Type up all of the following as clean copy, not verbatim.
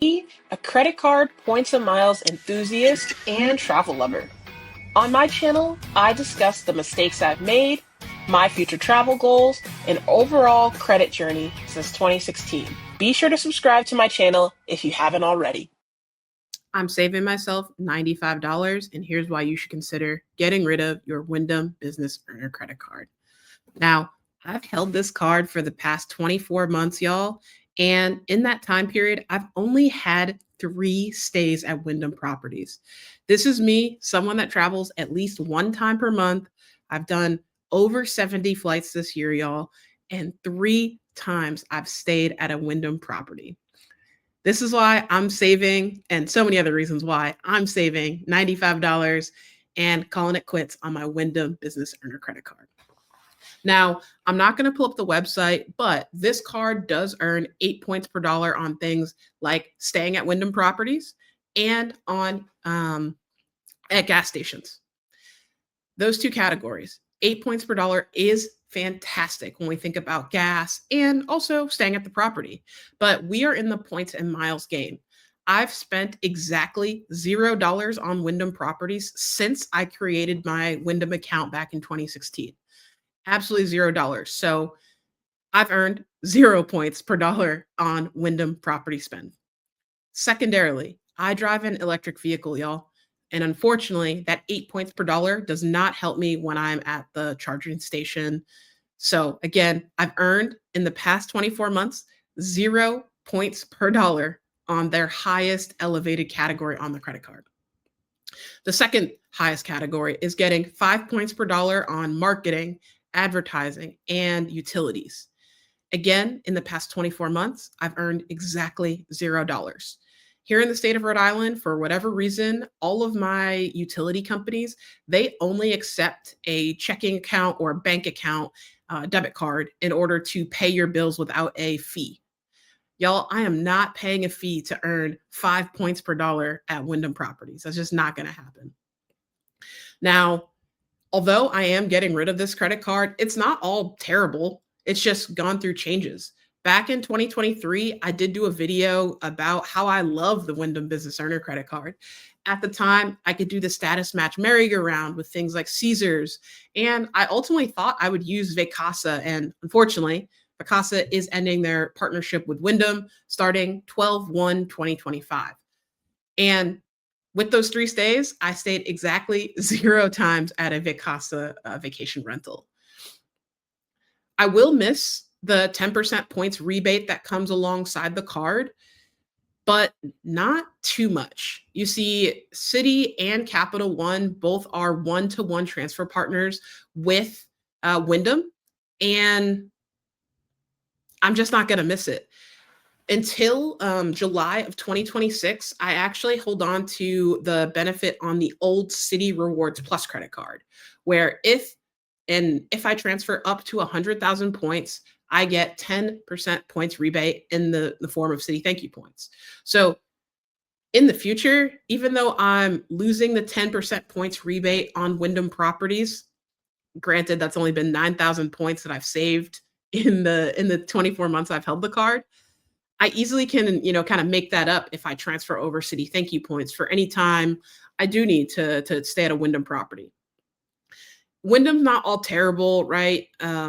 A credit card, points and miles enthusiast, and travel lover. On my channel, I discuss the mistakes I've made, my future travel goals, and overall credit journey since 2016. Be sure to subscribe to my channel if you haven't already. I'm saving myself $95, and here's why you should consider getting rid of your Wyndham Business Earner credit card. Now, I've held this card for the past 24 months, y'all, and in that time period, I've only had 3 stays at Wyndham properties. This is me, someone that travels at least one time per month. I've done over 70 flights this year, y'all, and 3 times I've stayed at a Wyndham property. This is why I'm saving, and so many other reasons why I'm saving $95 and calling it quits on my Wyndham Business Earner credit card. Now, I'm not going to pull up the website, but this card does earn 8 points per dollar on things like staying at Wyndham properties and on at gas stations. Those 2 categories, 8 points per dollar is fantastic when we think about gas and also staying at the property. But we are in the points and miles game. I've spent exactly $0 on Wyndham properties since I created my Wyndham account back in 2016. Absolutely $0. So I've earned 0 points per dollar on Wyndham property spend. Secondarily, I drive an electric vehicle, y'all. And unfortunately, that 8 points per dollar does not help me when I'm at the charging station. So again, I've earned in the past 24 months 0 points per dollar on their highest elevated category on the credit card. The second highest category is getting 5 points per dollar on marketing, advertising, and utilities. Again, in the past 24 months, I've earned exactly $0. Here in the state of Rhode Island, for whatever reason, all of my utility companies, they only accept a checking account or a bank account debit card in order to pay your bills without a fee. Y'all, I am not paying a fee to earn 5 points per dollar at Wyndham Properties. That's just not going to happen. Now, although I am getting rid of this credit card, it's not all terrible. It's just gone through changes. Back in 2023, I did do a video about how I love the Wyndham Business Earner credit card. At the time, I could do the status match merry-go-round with things like Caesars. And I ultimately thought I would use Vacasa. And unfortunately, Vacasa is ending their partnership with Wyndham starting 12/1/2025. And with those 3 stays, I stayed exactly 0 times at a Vacasa vacation rental. I will miss the 10% points rebate that comes alongside the card, but not too much. You see, Citi and Capital One both are one-to-one transfer partners with Wyndham, and I'm just not going to miss it. Until July of 2026, I actually hold on to the benefit on the old Citi Rewards Plus credit card, where if I transfer up to 100,000 points, I get 10% points rebate in the form of Citi Thank You points. So in the future, even though I'm losing the 10% points rebate on Wyndham properties, granted that's only been 9,000 points that I've saved in the 24 months I've held the card, I easily can, kind of make that up if I transfer over Citi Thank You points for any time I do need to stay at a Wyndham property. Wyndham's not all terrible, right?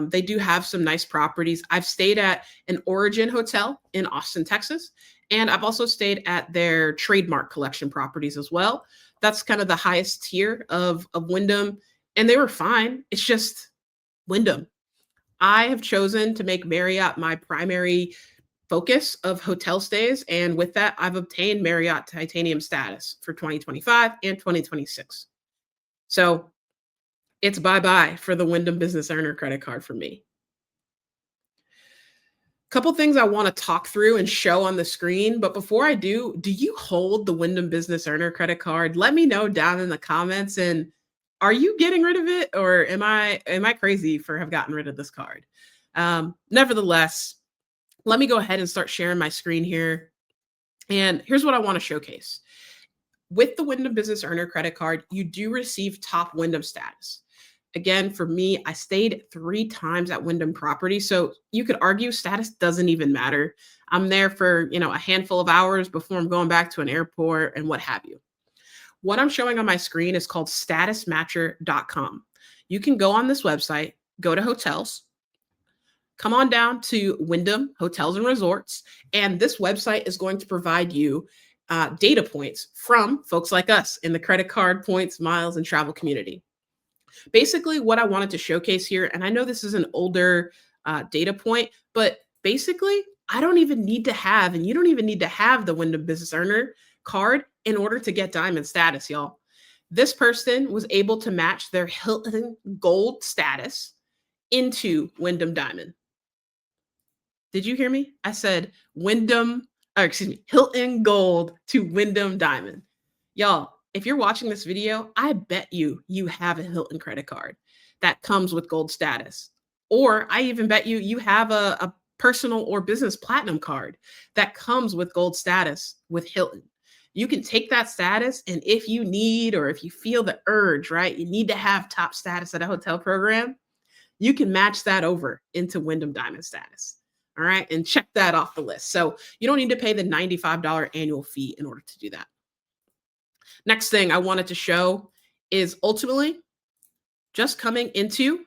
They do have some nice properties. I've stayed at an Origin Hotel in Austin, Texas, and I've also stayed at their Trademark Collection properties as well. That's kind of the highest tier of Wyndham, and they were fine. It's just Wyndham. I have chosen to make Marriott my primary focus of hotel stays. And with that, I've obtained Marriott Titanium status for 2025 and 2026. So it's bye-bye for the Wyndham Business Earner credit card for me. Couple things I want to talk through and show on the screen. But before I do you hold the Wyndham Business Earner credit card? Let me know down in the comments. And are you getting rid of it, or am I crazy for have gotten rid of this card? Nevertheless, let me go ahead and start sharing my screen here. And here's what I want to showcase. With the Wyndham Business Earner credit card, you do receive top Wyndham status. Again, for me, I stayed 3 times at Wyndham Property. So you could argue status doesn't even matter. I'm there for, a handful of hours before I'm going back to an airport and what have you. What I'm showing on my screen is called statusmatcher.com. You can go on this website, go to hotels, come on down to Wyndham Hotels and Resorts, and this website is going to provide you data points from folks like us in the credit card, points, miles, and travel community. Basically, what I wanted to showcase here, and I know this is an older data point, but basically, I don't even need to have, and you don't even need to have the Wyndham Business Earner card in order to get diamond status, y'all. This person was able to match their Hilton Gold status into Wyndham Diamond. Did you hear me? I said Hilton Gold to Wyndham Diamond. Y'all, if you're watching this video, I bet you have a Hilton credit card that comes with gold status. Or I even bet you have a personal or business platinum card that comes with gold status with Hilton. You can take that status, and if you need, or if you feel the urge, right, you need to have top status at a hotel program, you can match that over into Wyndham Diamond status. All right. And check that off the list. So you don't need to pay the $95 annual fee in order to do that. Next thing I wanted to show is ultimately just coming into,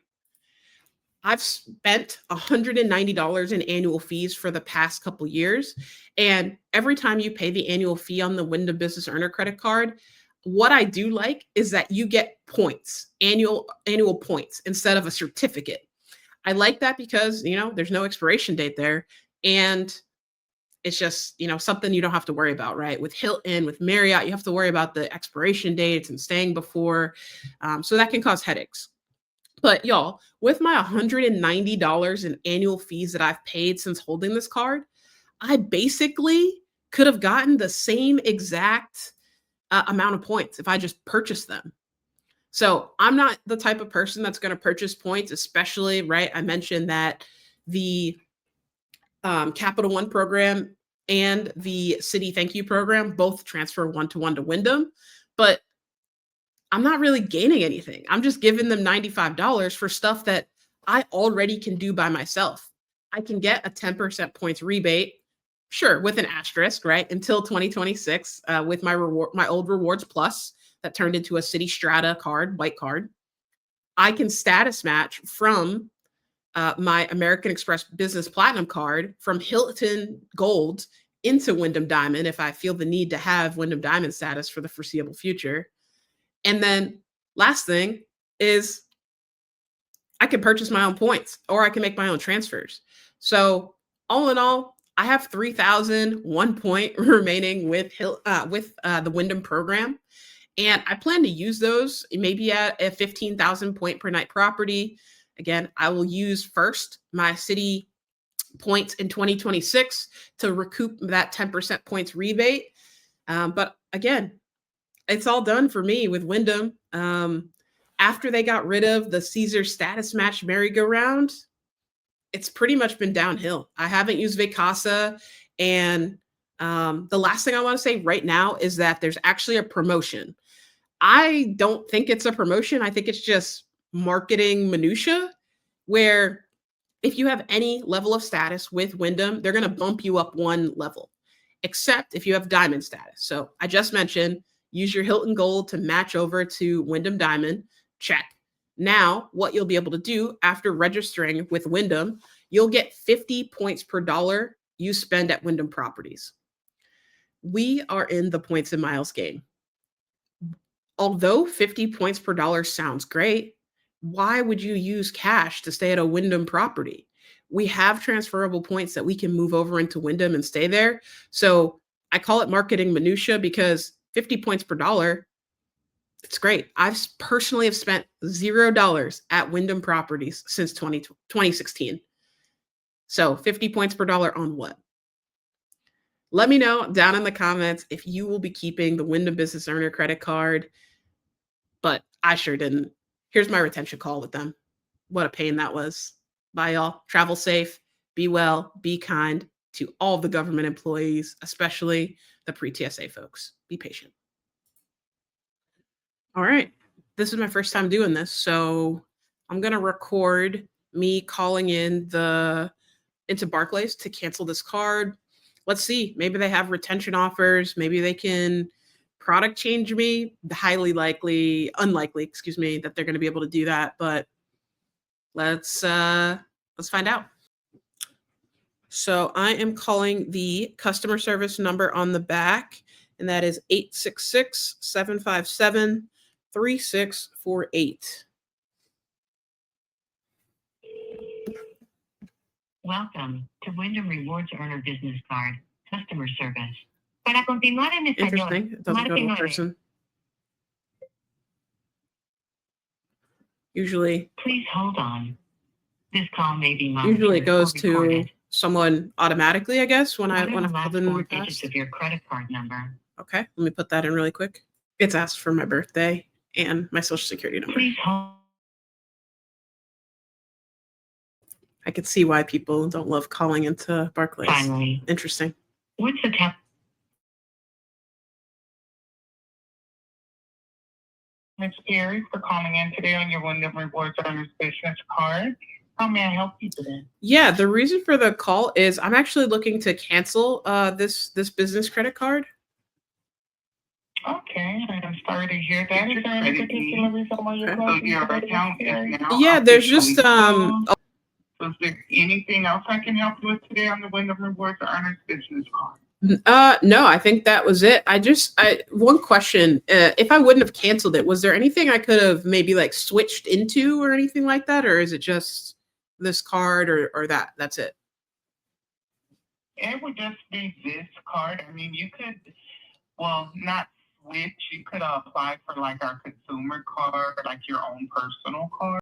I've spent $190 in annual fees for the past couple years. And every time you pay the annual fee on the Wyndham Business Earner credit card, what I do like is that you get points, annual points instead of a certificate. I like that because, there's no expiration date there. And it's just, something you don't have to worry about, right? With Hilton, with Marriott, you have to worry about the expiration dates and staying before. So that can cause headaches. But y'all, with my $190 in annual fees that I've paid since holding this card, I basically could have gotten the same exact amount of points if I just purchased them. So I'm not the type of person that's going to purchase points, especially, right? I mentioned that the Capital One program and the City Thank You program both transfer one-to-one to Wyndham, but I'm not really gaining anything. I'm just giving them $95 for stuff that I already can do by myself. I can get a 10% points rebate, sure, with an asterisk, right? Until 2026 with my old Rewards Plus that turned into a City Strata card, white card. I can status match from my American Express Business Platinum card from Hilton Gold into Wyndham Diamond if I feel the need to have Wyndham Diamond status for the foreseeable future. And then last thing is I can purchase my own points or I can make my own transfers. So all in all, I have 3,001 point remaining with the Wyndham program. And I plan to use those maybe at a 15,000 point per night property. Again, I will use first my city points in 2026 to recoup that 10% points rebate. But again, it's all done for me with Wyndham. After they got rid of the Caesar status match merry-go-round, it's pretty much been downhill. I haven't used Vacasa. And the last thing I want to say right now is that there's actually a promotion. I don't think it's a promotion. I think it's just marketing minutia, where if you have any level of status with Wyndham, they're going to bump you up one level, except if you have diamond status. So I just mentioned, use your Hilton Gold to match over to Wyndham Diamond. Check. Now, what you'll be able to do after registering with Wyndham, you'll get 50 points per dollar you spend at Wyndham properties. We are in the points and miles game. Although 50 points per dollar sounds great, why would you use cash to stay at a Wyndham property? We have transferable points that we can move over into Wyndham and stay there. So I call it marketing minutia because 50 points per dollar, it's great. I've personally have spent $0 at Wyndham properties since 2016. So 50 points per dollar on what? Let me know down in the comments if you will be keeping the Wyndham Business Earner credit card. But I sure didn't. Here's my retention call with them. What a pain that was. Bye, y'all. Travel safe. Be well. Be kind to all the government employees, especially the pre-TSA folks. Be patient. All right. This is my first time doing this. So I'm gonna record me calling into Barclays to cancel this card. Let's see. Maybe they have retention offers. Maybe they can product change me. Unlikely, excuse me, that they're going to be able to do that. But let's find out. So I am calling the customer service number on the back, and that is 866-757-3648. Welcome to Wyndham Rewards Earner Business Card Customer Service. Para continuar en español, Interesting. It doesn't go to a person. Usually, please hold on. This call may be monitored. Usually it goes or to recorded. someone automatically, I guess, when I've called in the Digits past. of your credit card number. Okay, let me put that in really quick. It's asked for my birthday and my social security number. Please hold. I could see why people don't love calling into Barclays. Finally. Interesting. What's the tap? Ms. Perry, for calling in today on your Wyndham Rewards Earners Business Card. How may I help you today? Yeah, the reason for the call is I'm actually looking to cancel this business credit card. Okay, I'm sorry to hear that. Is there any particular reason why you're Okay. closing your account is now? Yeah, there's just So is there anything else I can help you with today on the Wyndham Rewards Earners Business Card? No, I think that was it. One question, if I wouldn't have canceled it, was there anything I could have maybe like switched into or anything like that? Or is it just this card or that's it? It would just be this card. I mean, you could, well, not switch. You could apply for like our consumer card, like your own personal card.